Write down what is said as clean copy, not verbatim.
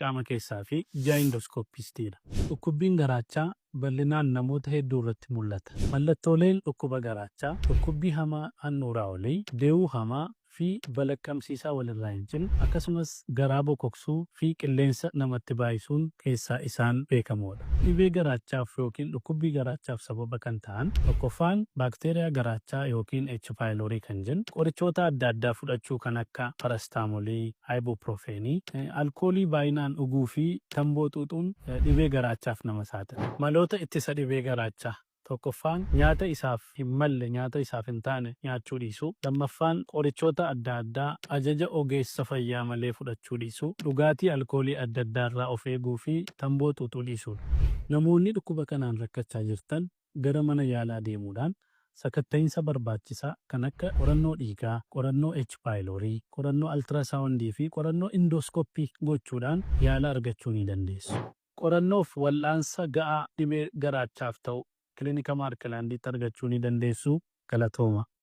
qaama keessaa fi jaayindoskoopistiidha. Dhukkubbiin garaachaa bal'inaan namoota hedduu irratti mul'ata. Mallattooleen dhukkuba garaachaa dhukkubbii hamaa handhuuraa olii, deewuu hamaa fi balaqqamsiisaa walirraa hin cinne akkasumas garaa bokoksuu fi qilleensa namatti baay'isuun keessaa isaan beekamoodha. Dhibee garaachaaf yookiin dhukkubbii garaachaaf sababa kan ta'an tokkoffaan baakteeriyaa garaachaa yookiin H. pylori kan jennu qorichoota adda addaa fudhachuu kan akka parastaamolii, ibuprofenii, alkoolii baay'inaan dhuguu fi tamboo xuuxuun dhibee garaachaaf nama saaxila. Maloota ittisa dhibee garaachaa tokkoffaan nyaata isaaf hin malle nyaata isaaf hin taane nyaachuu dhiisuu. Lammaffaan qorichoota adda addaa ajaja ogeessa fayyaa malee fudhachuu dhiisuu. Dhugaatii alkoolii adda addaa irraa of eeguu fi tamboo xuuxuu dhiisuudha. Namoonni dhukkuba kanaan rakkachaa jirtan gara mana yaalaa deemuudhaan sakatta'iinsa barbaachisaa kan akka qorannoo dhiigaa, qorannoo H. pylori, qorannoo altiraasaawundii fi qorannoo indooskooppii gochuudhaan yaala argachuu ni dandeessu. Qorannoof wal'aansa ga'aa dhibee garaachaaf ta'u Klinika Maarkilaandiitti argachuu ni dandeessu. Galatooma.